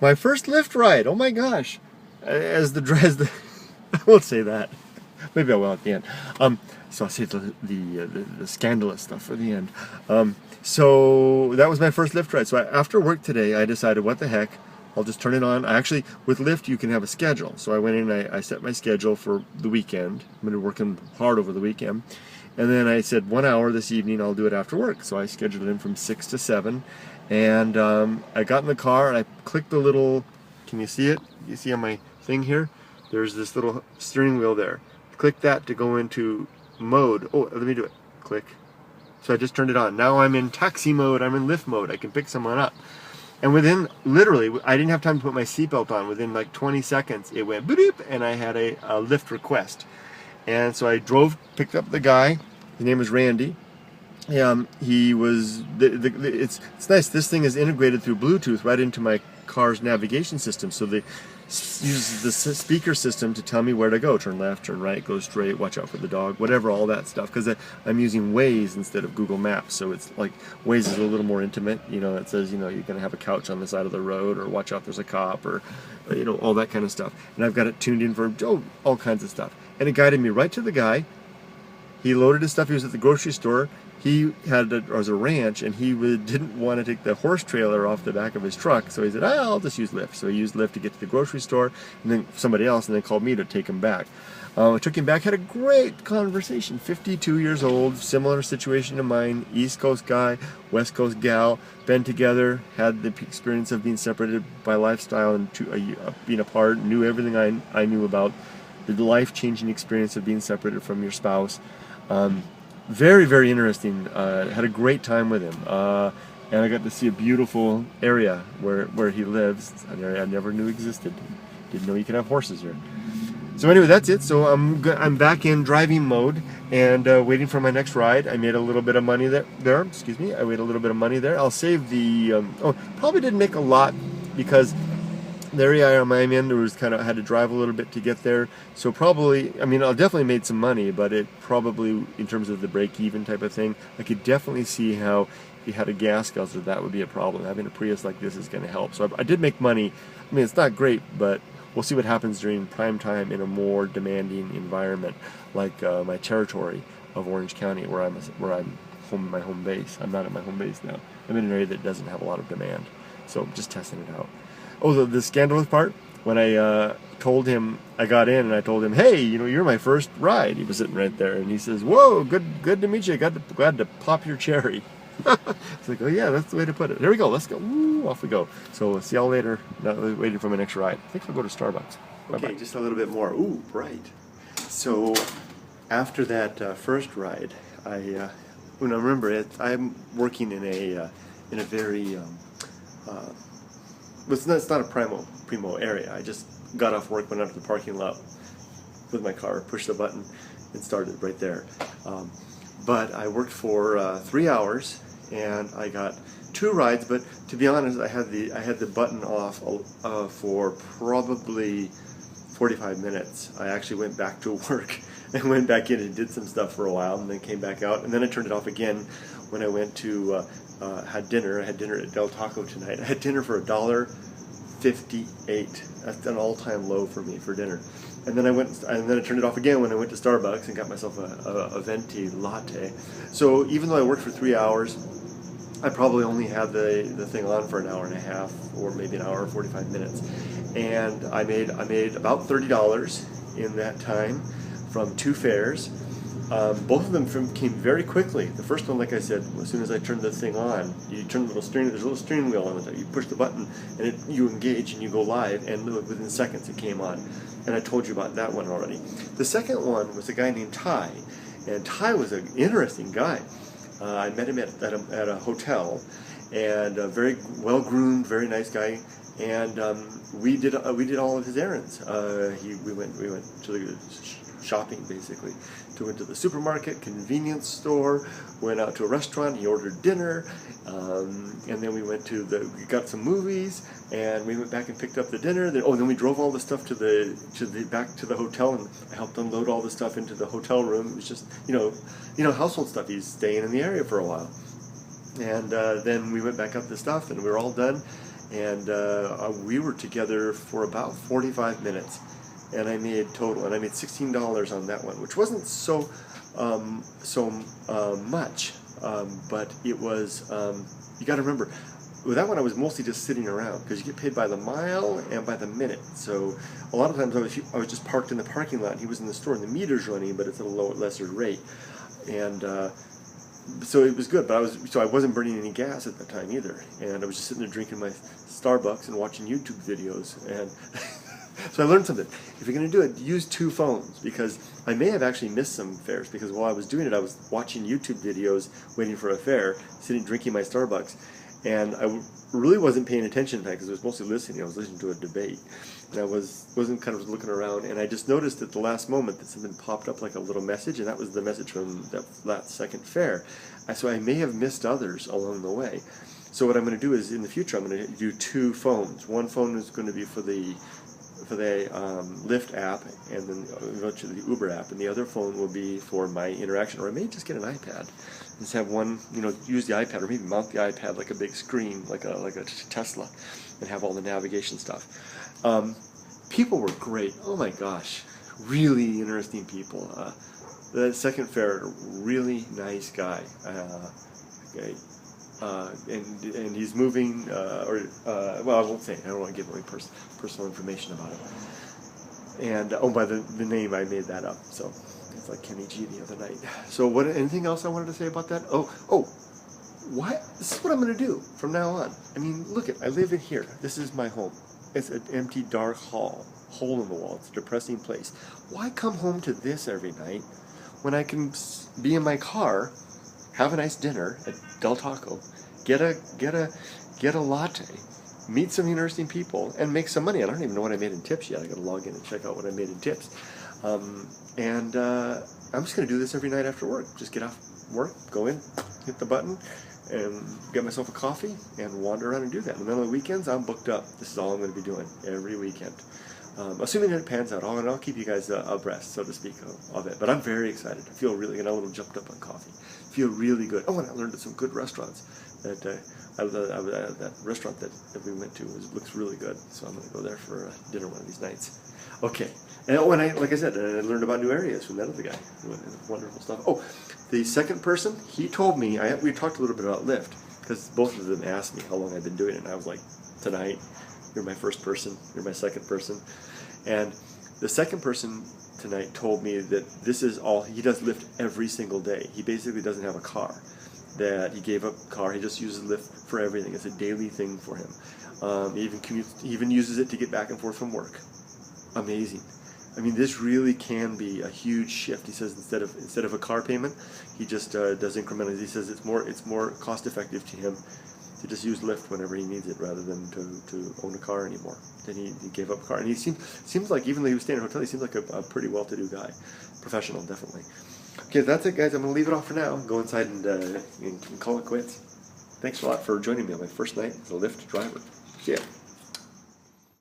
My first Lyft ride. Oh my gosh! As the I won't say that. Maybe I will at the end. So I'll save the scandalous stuff for the end. So that was my first Lyft ride. So after work today, I decided, what the heck, I'll just turn it on. Actually, with Lyft, you can have a schedule. So I went in and I set my schedule for the weekend. I'm going to be working hard over the weekend. And then I said 1 hour this evening, I'll do it after work. So I scheduled it in from 6 to 7. And I got in the car and I clicked the little, can you see it? You see on my thing here? There's this little steering wheel there. Click that to go into mode. Oh, let me do it. Click. So I just turned it on. Now I'm in taxi mode. I'm in Lyft mode. I can pick someone up. And within, literally, I didn't have time to put my seatbelt on. Within like 20 seconds, it went boop, and I had a Lyft request. And so I drove, picked up the guy. His name was Randy. He was, it's nice. This thing is integrated through Bluetooth right into my car's navigation system. So they uses the speaker system to tell me where to go. Turn left, turn right, go straight, watch out for the dog, whatever, all that stuff. Because I'm using Waze instead of Google Maps. So it's like Waze is a little more intimate. You know, it says, you know, you're going to have a couch on the side of the road, or watch out, there's a cop, or, you know, all that kind of stuff. And I've got it tuned in for all kinds of stuff. And it guided me right to the guy. He loaded his stuff. He was at the grocery store. He had a ranch, and he didn't want to take the horse trailer off the back of his truck, so he said, I'll just use Lyft. So he used Lyft to get to the grocery store, and then somebody else, and then called me to take him back. I took him back, had a great conversation. 52 years old, similar situation to mine, East Coast guy, West Coast gal, been together, had the experience of being separated by lifestyle and being apart, knew everything I knew about the life-changing experience of being separated from your spouse. Very, very interesting. Had a great time with him. And I got to see a beautiful area where he lives, an area I never knew existed. Didn't know you could have horses here. So anyway, that's it. So I'm back in driving mode and waiting for my next ride. I made a little bit of money there. Excuse me. I made a little bit of money there. I'll save the... probably didn't make a lot because... the area I'm in, there was kind of, I had to drive a little bit to get there. So probably, I mean, I definitely made some money, but it probably, in terms of the break-even type of thing, I could definitely see how if you had a gas guzzler, that would be a problem. Having a Prius like this is going to help. So I did make money. I mean, it's not great, but we'll see what happens during prime time in a more demanding environment, like my territory of Orange County, where I'm my home base. I'm not at my home base now. I'm in an area that doesn't have a lot of demand. So I'm just testing it out. Oh, the scandalous part, when I told him, I got in and I told him, hey, you know, you're my first ride. He was sitting right there, and he says, whoa, good to meet you. Glad to pop your cherry. It's like, oh yeah, that's the way to put it. There we go, let's go. Woo, off we go. So we'll see y'all later. Now waiting for my next ride. I think I'll go to Starbucks. Okay, bye-bye. Just a little bit more. Ooh, bright. So after that first ride, when I remember it, I'm working in a very it's not a primo area. I just got off work, went out to the parking lot with my car, pushed the button, and started right there. But I worked for 3 hours, and I got 2 rides. But to be honest, I had the button off for probably 45 minutes. I actually went back to work and went back in and did some stuff for a while, and then came back out, and then I turned it off again when I went to had dinner. I had dinner at Del Taco tonight. I had dinner for $1.58. That's an all-time low for me for dinner. And then I turned it off again when I went to Starbucks and got myself a venti latte. So even though I worked for 3 hours, I probably only had the thing on for an hour and a half, or maybe an hour and 45 minutes. And I made about $30 in that time from 2 fares. Both of them came very quickly. The first one, like I said, as soon as I turned the thing on, you turn the there's a little steering wheel on it. You push the button, and you engage, and you go live, and within seconds it came on. And I told you about that one already. The second one was a guy named Ty, and Ty was an interesting guy. I met him at a hotel, and a very well-groomed, very nice guy. And we did all of his errands. We went to the shopping, basically. Went to the supermarket, convenience store, went out to a restaurant, he ordered dinner, and then we got some movies, and we went back and picked up the dinner. Then we drove all the stuff back to the hotel, and I helped unload all the stuff into the hotel room. It was just, household stuff. He's staying in the area for a while. And then we went back up the stuff, and we were all done. and we were together for about 45 minutes, and I made $16 on that one, which wasn't so much, but it was. You got to remember, with that one I was mostly just sitting around because you get paid by the mile and by the minute. So a lot of times I was just parked in the parking lot, and he was in the store, and the meter's running, but it's at a lesser rate, and so it was good. But I wasn't burning any gas at that time either, and I was just sitting there drinking my Starbucks and watching YouTube videos, and so I learned something. If you're going to do it, use 2 phones, because I may have actually missed some fares, because while I was doing it I was watching YouTube videos waiting for a fare, sitting drinking my Starbucks, and I really wasn't paying attention to that because I was mostly listening. I was listening to a debate, and I wasn't kind of looking around, and I just noticed at the last moment that something popped up like a little message, and that was the message from that second fare. So I may have missed others along the way. So what I'm going to do is, in the future, I'm going to do 2 phones. One phone is going to be for the Lyft app, and then eventually the Uber app, and the other phone will be for my interaction. Or I may just get an iPad and just have one, use the iPad, or maybe mount the iPad like a big screen, like a Tesla, and have all the navigation stuff. People were great. Oh my gosh, really interesting people. The second fare, really nice guy. Okay. And he's moving, well, I won't say. I don't want to give away personal information about him. And by the name, I made that up. So it's like Kenny G the other night. So anything else I wanted to say about that? What? This is what I'm going to do from now on. I mean, look I live in here. This is my home. It's an empty, dark hole in the wall. It's a depressing place. Why come home to this every night when I can be in my car, have a nice dinner at Del Taco, get a latte, meet some interesting people, and make some money? I don't even know what I made in tips yet. I got to log in and check out what I made in tips. I'm just going to do this every night after work. Just get off work, go in, hit the button, and get myself a coffee and wander around and do that. And then on the weekends, I'm booked up. This is all I'm going to be doing every weekend. Assuming that it pans out, I'll keep you guys abreast, so to speak, of it. But I'm very excited. I feel really good. I'm a little jumped up on coffee. Feel really good. Oh, and I learned at some good restaurants. That restaurant that we went to looks really good. So I'm going to go there for dinner one of these nights. Okay. And like I said, I learned about new areas from that other guy. Wonderful stuff. Oh, the second person, he told me, we talked a little bit about Lyft, because both of them asked me how long I've been doing it, and I was like, tonight. You're my first person, you're my second person. And the second person tonight told me that this is all, he does Lyft every single day. He basically doesn't have a car, that he gave up a car, he just uses Lyft for everything. It's a daily thing for him. He even uses it to get back and forth from work. Amazing. I mean, this really can be a huge shift. He says instead of a car payment, he just does incrementally. He says it's more cost effective to him to just use Lyft whenever he needs it, rather than to own a car anymore. Then he gave up a car, and he seems like, even though he was staying in a hotel, he seems like a pretty well-to-do guy, professional, definitely. Okay, that's it, guys. I'm gonna leave it off for now. Go inside and call it quits. Thanks a lot for joining me on my first night as a Lyft driver. See ya.